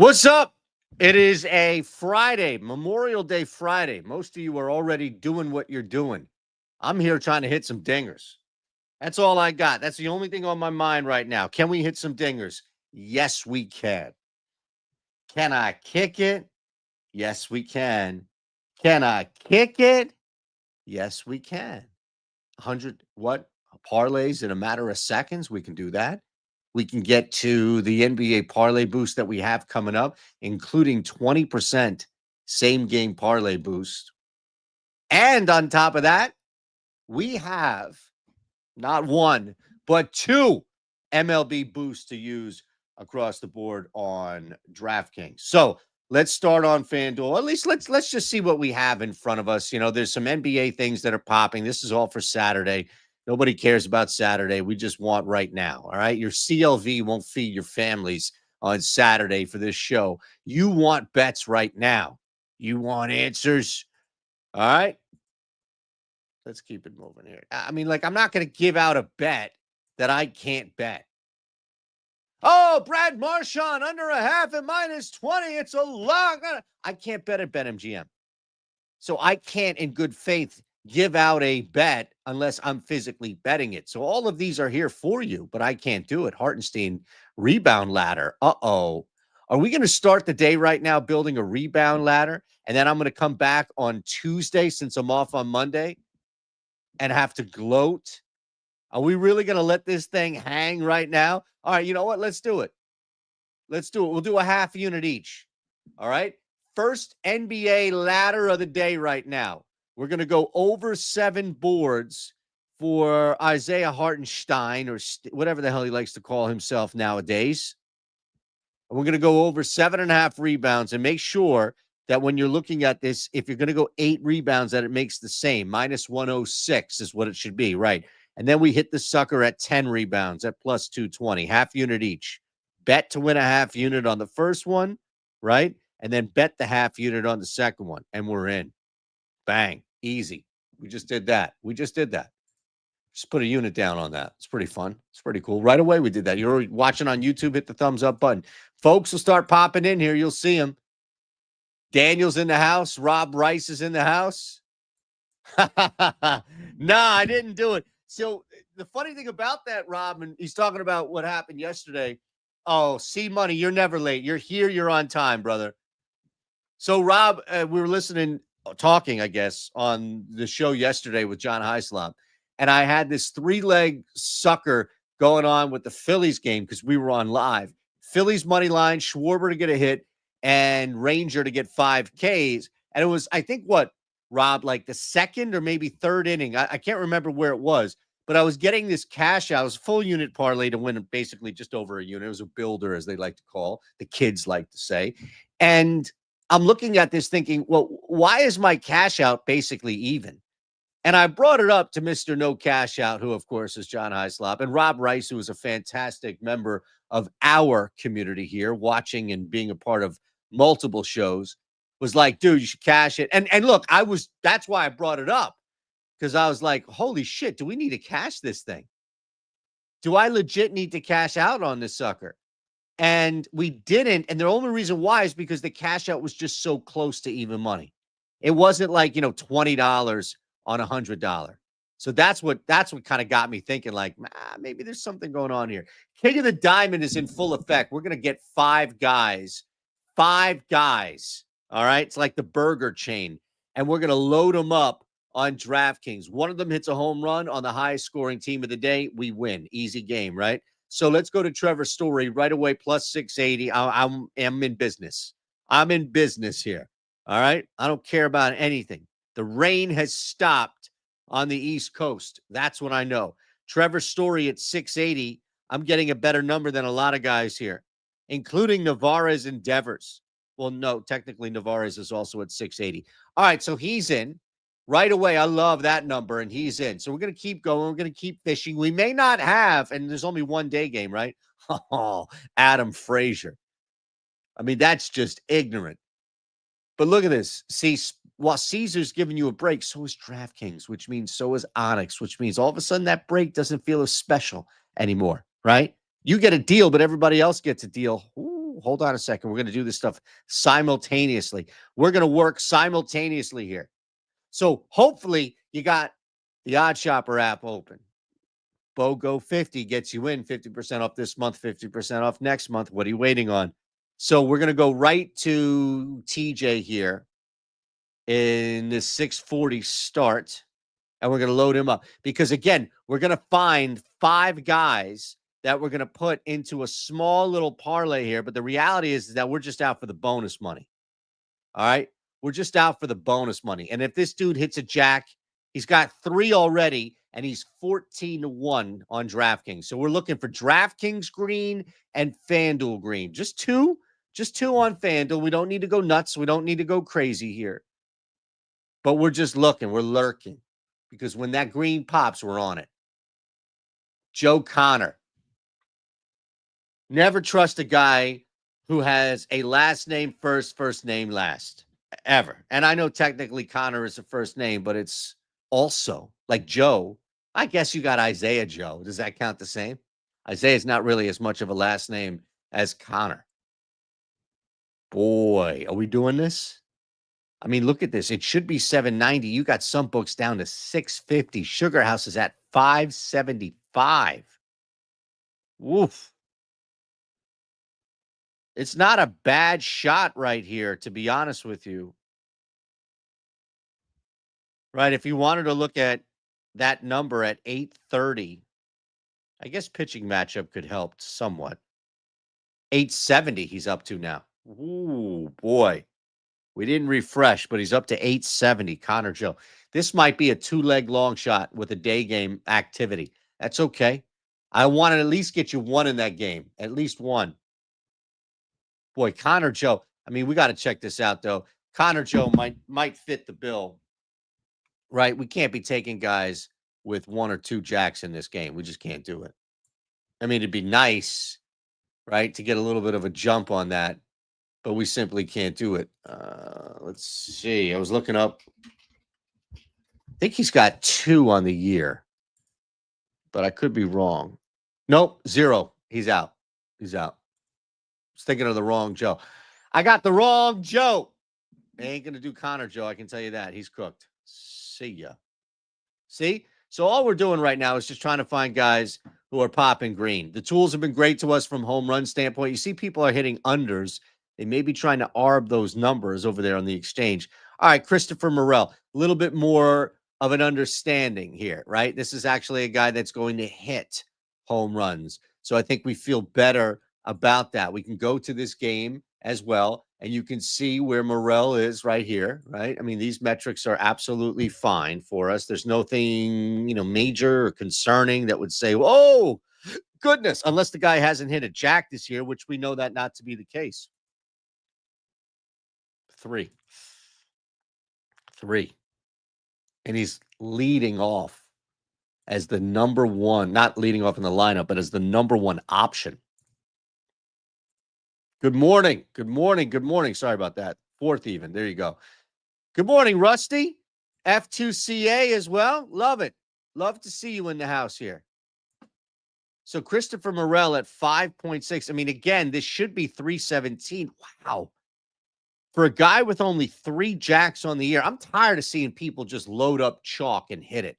What's up? It is a Friday, Memorial Day Friday. Most of you are already doing what you're doing. I'm here trying to hit some dingers. That's all I got. That's the only thing on my mind right now. Can we hit some dingers? Yes, we can. Can I kick it? Yes, we can. Can I kick it? Yes, we can. 100 what? Parlays in a matter of seconds. We can do that. We can get to the NBA parlay boost that we have coming up, including 20% same game parlay boost. And on top of that, we have not one, but two MLB boosts to use across the board on DraftKings. So let's start on FanDuel. At least let's just see what we have in front of us. You know, there's some NBA things that are popping. This is all for Saturday. Nobody cares about Saturday. We just want right now. All right. Your CLV won't feed your families on Saturday for this show. You want bets right now. You want answers. All right. Let's keep it moving here. I mean, like, I'm not going to give out a bet that I can't bet. Oh, Brad Marchand under a half at -20. It's a lock. I can't bet at BetMGM. So I can't, in good faith, give out a bet unless I'm physically betting it. So all of these are here for you, but I can't do it. Hartenstein, rebound ladder. Uh-oh. Are we going to start the day right now building a rebound ladder? And then I'm going to come back on Tuesday since I'm off on Monday and have to gloat? Are we really going to let this thing hang right now? All right, you know what? Let's do it. Let's do it. We'll do a half unit each. All right. First NBA ladder of the day right now. We're going to go over 7 boards for Isaiah Hartenstein, or whatever the hell he likes to call himself nowadays. And we're going to go over 7.5 rebounds, and make sure that when you're looking at this, if you're going to go 8 rebounds, that it makes the same. -106 is what it should be, right? And then we hit the sucker at 10 rebounds at +220, half unit each. Bet to win a half unit on the first one, right? And then bet the half unit on the second one, and we're in. Bang. Easy. We just did that. Just put a unit down on that. It's pretty fun. It's pretty cool. Right away, we did that. You're watching on YouTube, hit the thumbs up button. Folks will start popping in here. You'll see them. Daniel's in the house. Rob Rice is in the house. Nah, I didn't do it. So the funny thing about that, Rob, and he's talking about what happened yesterday. Oh, C-Money, you're never late. You're here. You're on time, brother. So, Rob, we were talking, I guess, on the show yesterday with John Heislop, and I had this 3-leg sucker going on with the Phillies game because we were on live. Phillies money line, Schwarber to get a hit, and Ranger to get 5 Ks. And it was, I think, Rob, like the second or maybe third inning. I can't remember where it was, but I was getting this cash out. It was a full unit parlay to win basically just over a unit. It was a builder, as they like to call, the kids like to say. And I'm looking at this thinking, well, why is my cash out basically even? And I brought it up to Mr. No Cash Out, who, of course, is John Heislop, and Rob Rice, who is a fantastic member of our community here, watching and being a part of multiple shows, was like, dude, you should cash it. And look, that's why I brought it up, because I was like, holy shit, do we need to cash this thing? Do I legit need to cash out on this sucker? And we didn't. And the only reason why is because the cash out was just so close to even money. It wasn't like, $20 on $100. So that's what kind of got me thinking, like, maybe there's something going on here. King of the Diamond is in full effect. We're going to get 5 guys. 5 guys. All right. It's like the burger chain. And we're going to load them up on DraftKings. One of them hits a home run on the highest scoring team of the day. We win. Easy game, right? So let's go to Trevor Story right away, +680. I'm in business. I'm in business here. All right. I don't care about anything. The rain has stopped on the East Coast. That's what I know. Trevor Story at 680. I'm getting a better number than a lot of guys here, including Navarez and Devers. Well, no, technically Navarez is also at 680. All right, so he's in right away. I love that number, and he's in. So we're going to keep going. We're going to keep fishing. We may not have, and there's only one day game, right? Oh, Adam Frazier. I mean, that's just ignorant. But look at this. See, while Caesar's giving you a break, so is DraftKings, which means so is Onyx, which means all of a sudden that break doesn't feel as special anymore, right? You get a deal, but everybody else gets a deal. Ooh, hold on a second. We're going to do this stuff simultaneously. We're going to work simultaneously here. So hopefully you got the OddsShopper app open. BOGO 50 gets you in 50% off this month, 50% off next month. What are you waiting on? So we're going to go right to TJ here in the 640 start, and we're going to load him up because, again, we're going to find 5 guys that we're going to put into a small little parlay here. But the reality is that we're just out for the bonus money. All right. We're just out for the bonus money. And if this dude hits a jack, he's got 3 already, and he's 14-1 on DraftKings. So we're looking for DraftKings green and FanDuel green. Just two on FanDuel. We don't need to go nuts. We don't need to go crazy here. But we're just looking. We're lurking. Because when that green pops, we're on it. Joe Connor. Never trust a guy who has a last name first name last. Ever. And I know technically Connor is a first name, but it's also like Joe. I guess you got Isaiah Joe. Does that count the same? Isaiah's not really as much of a last name as Connor. Boy, are we doing this? I mean, look at this. It should be 790. You got some books down to 650. Sugar House is at 575. Woof. It's not a bad shot right here, to be honest with you. Right, if you wanted to look at that number at 830, I guess pitching matchup could help somewhat. 870 he's up to now. Ooh, boy. We didn't refresh, but he's up to 870, Connor Joe. This might be a 2-leg long shot with a day game activity. That's okay. I want to at least get you one in that game, at least one. Boy, Connor Joe. I mean, we got to check this out, though. Connor Joe might fit the bill. Right? We can't be taking guys with 1 or 2 jacks in this game. We just can't do it. I mean, it'd be nice, right, to get a little bit of a jump on that, but we simply can't do it. Let's see. I was looking up. I think he's got 2 on the year, but I could be wrong. Nope, 0. He's out. He's out. I was thinking of the wrong Joe. I got the wrong Joe. They ain't going to do Connor Joe. I can tell you that. He's cooked. See ya. See? So all we're doing right now is just trying to find guys who are popping green. The tools have been great to us from home run standpoint. You see people are hitting unders. They may be trying to arb those numbers over there on the exchange. All right, Christopher Morel, a little bit more of an understanding here, right? This is actually a guy that's going to hit home runs. So I think we feel better about that. We can go to this game as well, and you can see where Morel is right here, right? I mean, these metrics are absolutely fine for us. There's nothing, major or concerning that would say, oh, goodness, unless the guy hasn't hit a jack this year, which we know that not to be the case. 3. And he's leading off as the number 1, not leading off in the lineup, but as the number 1 option. Good morning. Good morning. Good morning. Sorry about that. 4th even. There you go. Good morning, Rusty. F2CA as well. Love it. Love to see you in the house here. So Christopher Morel at 5.6. I mean, again, this should be 317. Wow. For a guy with only 3 jacks on the year, I'm tired of seeing people just load up chalk and hit it.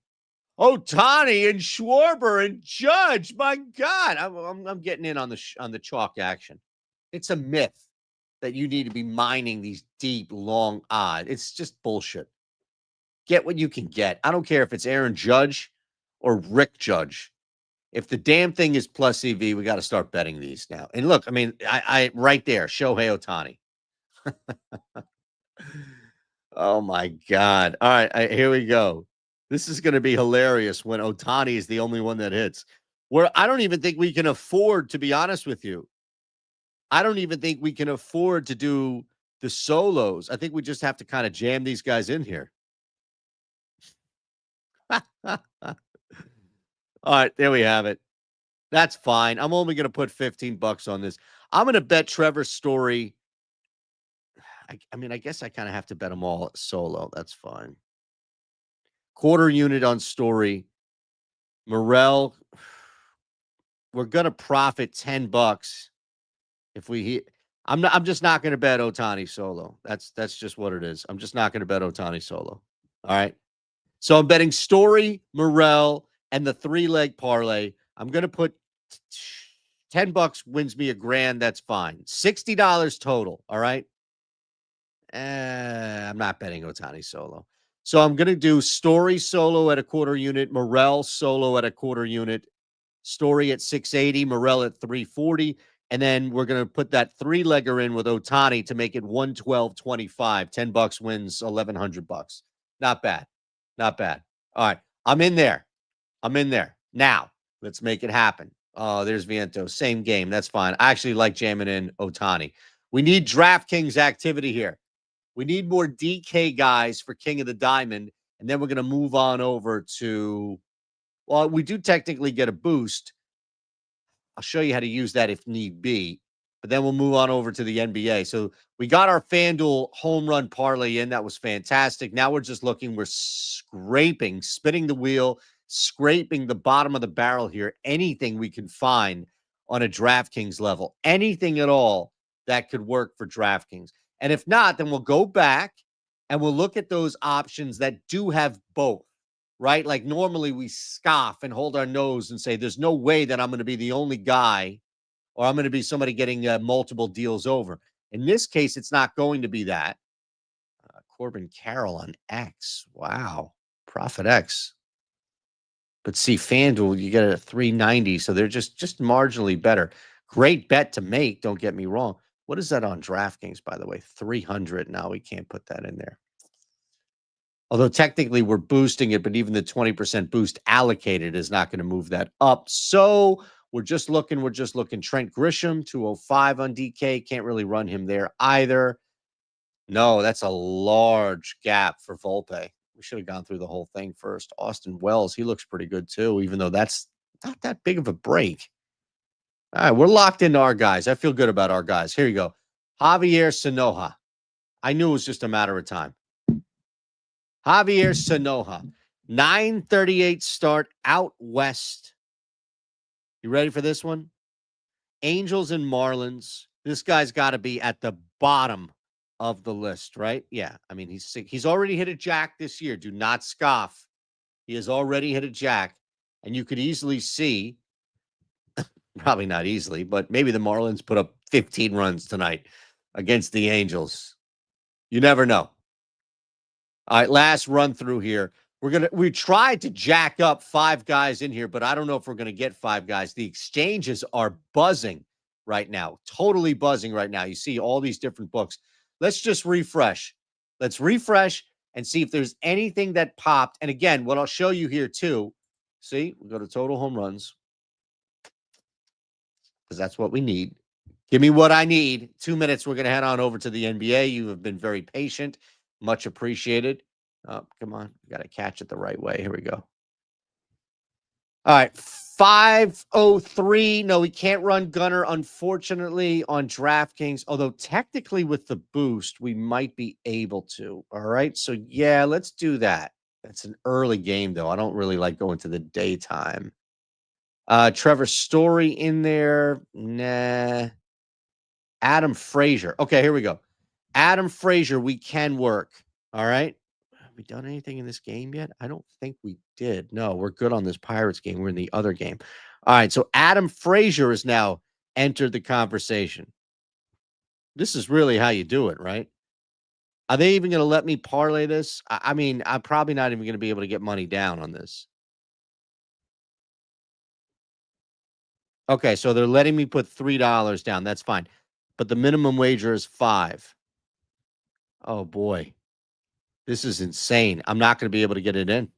Oh, Tani and Schwarber and Judge. My God. I'm getting in on the chalk action. It's a myth that you need to be mining these deep, long odds. It's just bullshit. Get what you can get. I don't care if it's Aaron Judge or Rick Judge. If the damn thing is plus EV, we got to start betting these now. And look, I mean, I right there, Shohei Ohtani. Oh, my God. All right, here we go. This is going to be hilarious when Ohtani is the only one that hits. Where I don't even think we can afford, to be honest with you. I don't even think we can afford to do the solos. I think we just have to kind of jam these guys in here. All right, there we have it. That's fine. I'm only going to put $15 on this. I'm going to bet Trevor Story. I mean, I guess I kind of have to bet them all solo. That's fine. Quarter unit on Story. Morel. We're going to profit $10 if we hit. I'm just not going to bet Otani solo. That's just what it is. I'm just not going to bet Otani solo. All right. So I'm betting Story, Morel, and the 3-leg parlay. I'm going to put $10 wins me $1,000. That's fine. $60 total. All right. I'm not betting Otani solo. So I'm going to do Story solo at a quarter unit, Morel solo at a quarter unit, Story at 680, Morel at 340. And then we're going to put that 3-legger in with Otani to make it 112.25. $10 wins $1,100. Not bad. Not bad. All right. I'm in there. Now, let's make it happen. Oh, there's Viento. Same game. That's fine. I actually like jamming in Otani. We need DraftKings activity here. We need more DK guys for King of the Diamond. And then we're going to move on over to, well, we do technically get a boost. I'll show you how to use that if need be. But then we'll move on over to the NBA. So we got our FanDuel home run parlay in. That was fantastic. Now we're just looking, we're scraping, spinning the wheel, scraping the bottom of the barrel here. Anything we can find on a DraftKings level, anything at all that could work for DraftKings. And if not, then we'll go back and we'll look at those options that do have both, right? Like normally we scoff and hold our nose and say, there's no way that I'm going to be the only guy or I'm going to be somebody getting multiple deals over. In this case, it's not going to be that. Corbin Carroll on X. Wow. Profit X. But see, FanDuel, you get it at 390, so they're just marginally better. Great bet to make, don't get me wrong. What is that on DraftKings, by the way? 300. Now we can't put that in there. Although technically we're boosting it, but even the 20% boost allocated is not going to move that up. So we're just looking. Trent Grisham, 205 on DK. Can't really run him there either. No, that's a large gap for Volpe. We should have gone through the whole thing first. Austin Wells, he looks pretty good too, even though that's not that big of a break. All right, we're locked into our guys. I feel good about our guys. Here you go. Javier Sanoja. I knew it was just a matter of time. Javier Sanoja, 938 start out west. You ready for this one? Angels and Marlins. This guy's got to be at the bottom of the list, right? Yeah. I mean, he's already hit a jack this year. Do not scoff. He has already hit a jack. And you could easily see, probably not easily, but maybe the Marlins put up 15 runs tonight against the Angels. You never know. All right, last run through here. We tried to jack up 5 guys in here, but I don't know if we're gonna get 5 guys. The exchanges are buzzing right now, totally buzzing right now. You see all these different books. Let's just refresh. Let's refresh and see if there's anything that popped. And again, what I'll show you here too. See, we go to total home runs because that's what we need. Give me what I need. 2 minutes. We're gonna head on over to the NBA. You have been very patient. Much appreciated. Oh, come on. You got to catch it the right way. Here we go. All right. 503. No, we can't run Gunner, unfortunately, on DraftKings. Although technically with the boost, we might be able to. All right. So, yeah, let's do that. That's an early game, though. I don't really like going to the daytime. Trevor Story in there. Nah. Adam Frazier. Okay, here we go. Adam Frazier, we can work. All right. Have we done anything in this game yet? I don't think we did. No, we're good on this Pirates game. We're in the other game. All right. So Adam Frazier has now entered the conversation. This is really how you do it, right? Are they even going to let me parlay this? I mean, I'm probably not even going to be able to get money down on this. Okay. So they're letting me put $3 down. That's fine. But the minimum wager is 5. Oh, boy. This is insane. I'm not going to be able to get it in.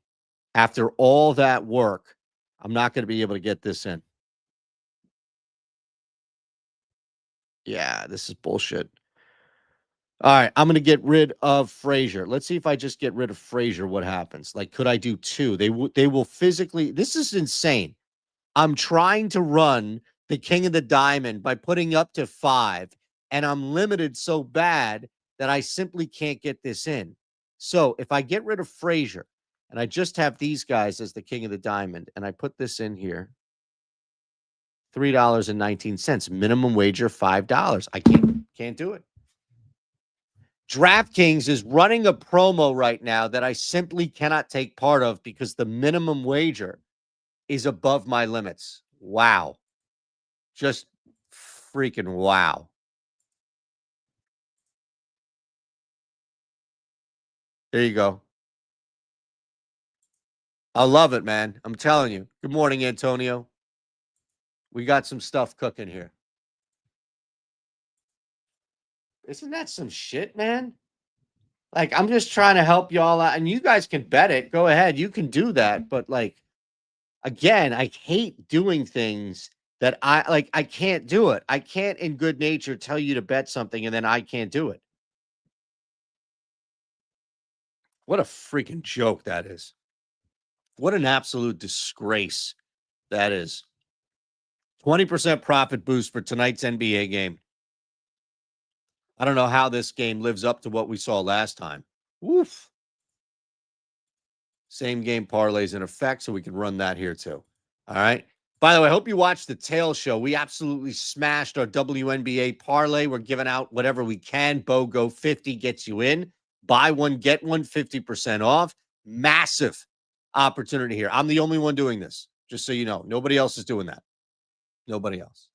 After all that work, I'm not going to be able to get this in. Yeah, this is bullshit. All right, I'm going to get rid of Frazier. Let's see if I just get rid of Frazier, what happens. Like, could I do 2? They will physically. This is insane. I'm trying to run the King of the Diamond by putting up to 5, and I'm limited so bad that I simply can't get this in. So if I get rid of Frazier and I just have these guys as the King of the Diamond, and I put this in here, $3.19. Minimum wager $5. I can't do it. DraftKings is running a promo right now that I simply cannot take part of because the minimum wager is above my limits. Wow. Just freaking wow. There you go. I love it, man. I'm telling you. Good morning, Antonio. We got some stuff cooking here. Isn't that some shit, man? Like, I'm just trying to help y'all out, and you guys can bet it. Go ahead. You can do that. But, like, again, I hate doing things that I can't do it. I can't, in good nature, tell you to bet something, and then I can't do it. What a freaking joke that is. What an absolute disgrace that is. 20% profit boost for tonight's NBA game. I don't know how this game lives up to what we saw last time. Woof. Same game parlays in effect, so we can run that here too. All right. By the way, I hope you watched the tail show. We absolutely smashed our WNBA parlay. We're giving out whatever we can. BOGO 50 gets you in. Buy one, get one, 50% off. Massive opportunity here. I'm the only one doing this, just so you know. Nobody else is doing that. Nobody else.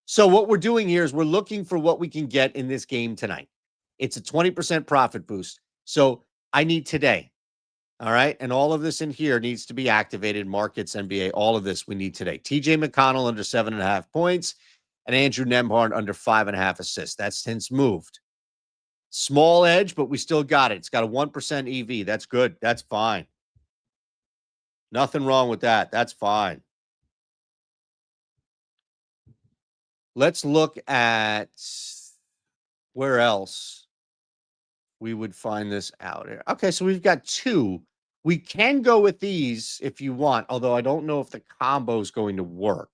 So what we're doing here is we're looking for what we can get in this game tonight. It's a 20% profit boost. So I need today. All right. And all of this in here needs to be activated. Markets, NBA, all of this we need today. TJ McConnell under 7.5 points and Andrew Nembhard under 5.5 assists. That's since moved. Small edge, but we still got it. It's got a 1% EV. That's good. That's fine. Nothing wrong with that. That's fine. Let's look at where else we would find this out here. Okay, so we've got two. We can go with these if you want, although I don't know if the combo is going to work.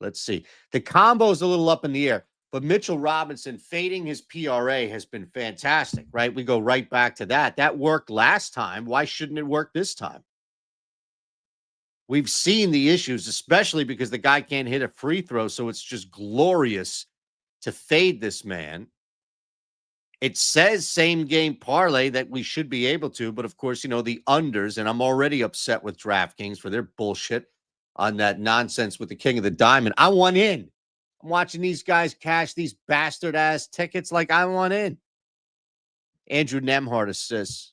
Let's see. The combo is a little up in the air, but Mitchell Robinson fading his PRA has been fantastic, right? We go right back to that. That worked last time. Why shouldn't it work this time? We've seen the issues, especially because the guy can't hit a free throw, so it's just glorious to fade this man. It says same game parlay that we should be able to, but of course, you know, the unders, and I'm already upset with DraftKings for their bullshit on that nonsense with the King of the Diamond. I want in. I'm watching these guys cash these bastard ass tickets like I want in. Andrew Nembhard assists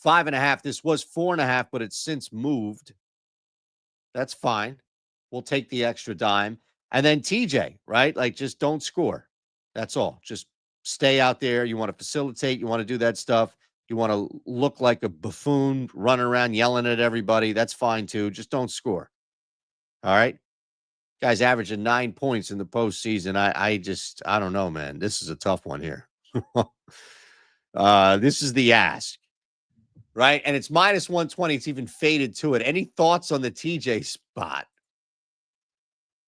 5.5. This was 4.5, but it's since moved. That's fine. We'll take the extra dime. And then TJ, right? Like, just don't score. That's all. Just stay out there. You want to facilitate. You want to do that stuff. You want to look like a buffoon, running around yelling at everybody. That's fine too. Just don't score. All right. Guys averaging 9 points in the postseason. I don't know, man. This is a tough one here. This is the ask. Right. And it's minus 120. It's even faded to it. Any thoughts on the TJ spot?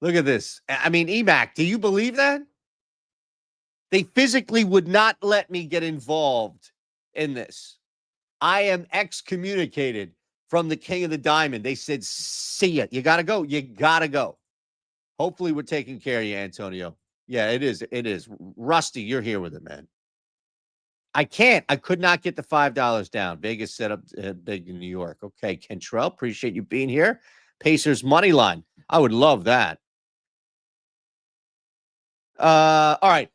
Look at this. I mean, EMAC, do you believe that? They physically would not let me get involved in this. I am excommunicated from the King of the Diamond. They said, see ya. You got to go. You got to go. Hopefully we're taking care of you, Antonio. Yeah, it is. It is. Rusty, you're here with it, man. I can't. I could not get the $5 down. Vegas set up big in New York. Okay, Kentrell, appreciate you being here. Pacers money line. I would love that. All right.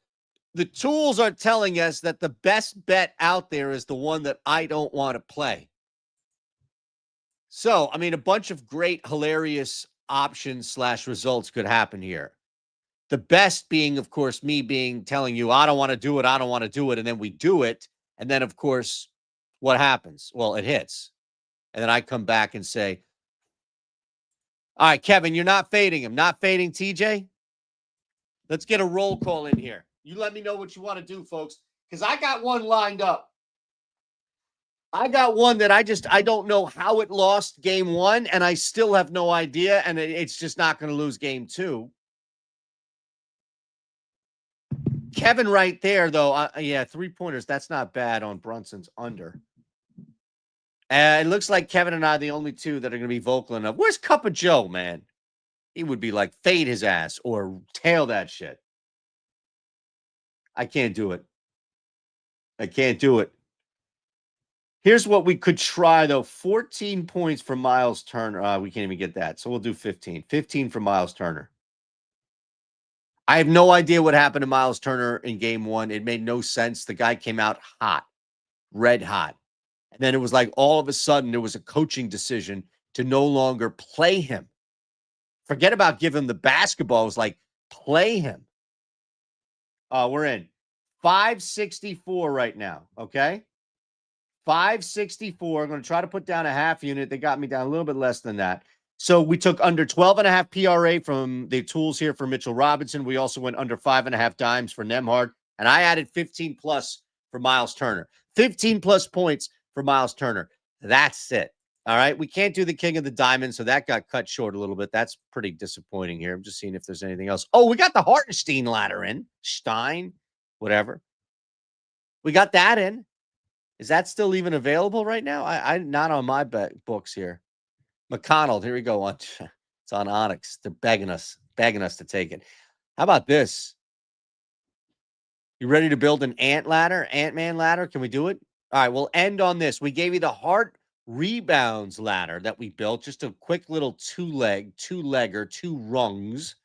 The tools are telling us that the best bet out there is the one that I don't want to play. So, I mean, a bunch of great, hilarious options / results could happen here. The best being, of course, me telling you, I don't want to do it. I don't want to do it. And then we do it. And then, of course, what happens? Well, it hits. And then I come back and say, all right, Kevin, you're not fading him. Not fading TJ? Let's get a roll call in here. You let me know what you want to do, folks, because I got one lined up. I got one that I don't know how it lost game one, and I still have no idea, and it's just not going to lose game two. Kevin right there, though. Yeah, 3-pointers. That's not bad on Brunson's under. It looks like Kevin and I are the only two that are going to be vocal enough. Where's Cup of Joe, man? he would be like, fade his ass or tail that shit. I can't do it. I can't do it. Here's what we could try, though. 14 points for Miles Turner. We can't even get that. So we'll do 15. 15 for Miles Turner. I have no idea what happened to Miles Turner in game one. It made no sense. The guy came out hot, red hot. And then it was like all of a sudden there was a coaching decision to no longer play him. Forget about give him the basketball. It was like, play him. We're in 564 right now. Okay. 564. I'm going to try to put down a half unit. They got me down a little bit less than that. So we took under 12.5 PRA from the tools here for Mitchell Robinson. We also went under 5.5 dimes for Nemhard. And I added 15 plus for Miles Turner. 15 plus points for Miles Turner. That's it. All right. We can't do the king of the diamond. So that got cut short a little bit. That's pretty disappointing here. I'm just seeing if there's anything else. Oh, we got the Hartenstein ladder in. Stein, whatever. We got that in. Is that still even available right now? I not on my books here. McConnell, here we go. It's on Onyx. They're begging us to take it. How about this? You ready to build an Ant-Man ladder? Can we do it? All right, we'll end on this. We gave you the Hart Rebounds ladder that we built. Just a quick little two-legger, 2 rungs.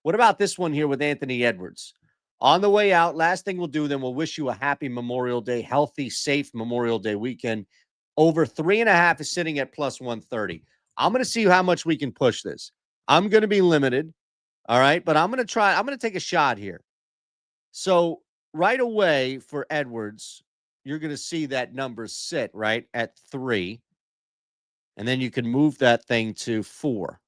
What about this one here with Anthony Edwards? On the way out, last thing we'll do, then we'll wish you a happy Memorial Day, healthy, safe Memorial Day weekend. Over 3.5 is sitting at plus 130. I'm going to see how much we can push this. I'm going to be limited, all right? But I'm going to try. I'm going to take a shot here. So right away for Edwards, you're going to see that number sit, right, at 3. And then you can move that thing to 4.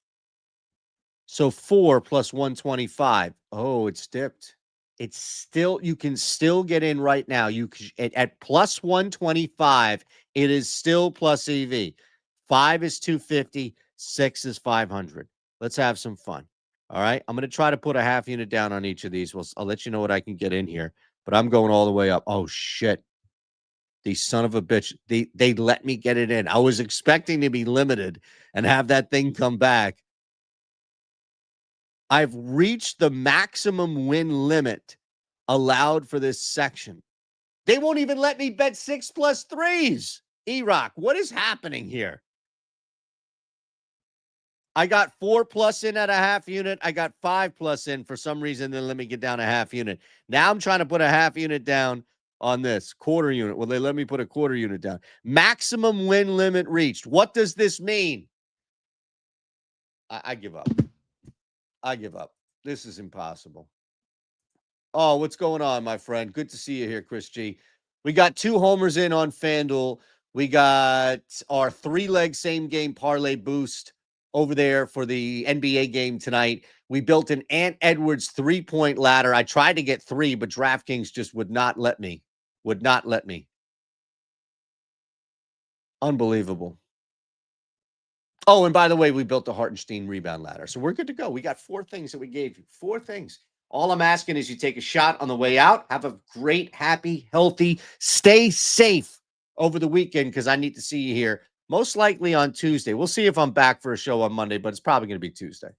So 4 plus 125. Oh, it's dipped. It's still, you can still get in right now. You at plus 125, it is still plus EV. 5 is 250, 6 is 500. Let's have some fun. All right. I'm going to try to put a half unit down on each of these. I'll let you know what I can get in here, but I'm going all the way up. Oh, shit. These son of a bitch. They let me get it in. I was expecting to be limited and have that thing come back. I've reached the maximum win limit allowed for this section. They won't even let me bet 6 plus 3s. E-Rock, what is happening here? I got 4 plus in at a half unit. I got 5 plus in for some reason. Then let me get down a half unit. Now I'm trying to put a half unit down on this quarter unit. Well, they let me put a quarter unit down. Maximum win limit reached. What does this mean? I give up. I give up. This is impossible. Oh, what's going on, my friend? Good to see you here, Chris G. We got 2 homers in on FanDuel. We got our 3-leg same game parlay boost over there for the NBA game tonight. We built an Ant Edwards 3-point ladder. I tried to get 3, but DraftKings just would not let me. Would not let me. Unbelievable. Oh, and by the way, we built the Hartenstein rebound ladder. So we're good to go. We got 4 things that we gave you. 4 things. All I'm asking is you take a shot on the way out. Have a great, happy, healthy, stay safe over the weekend because I need to see you here most likely on Tuesday. We'll see if I'm back for a show on Monday, but it's probably going to be Tuesday.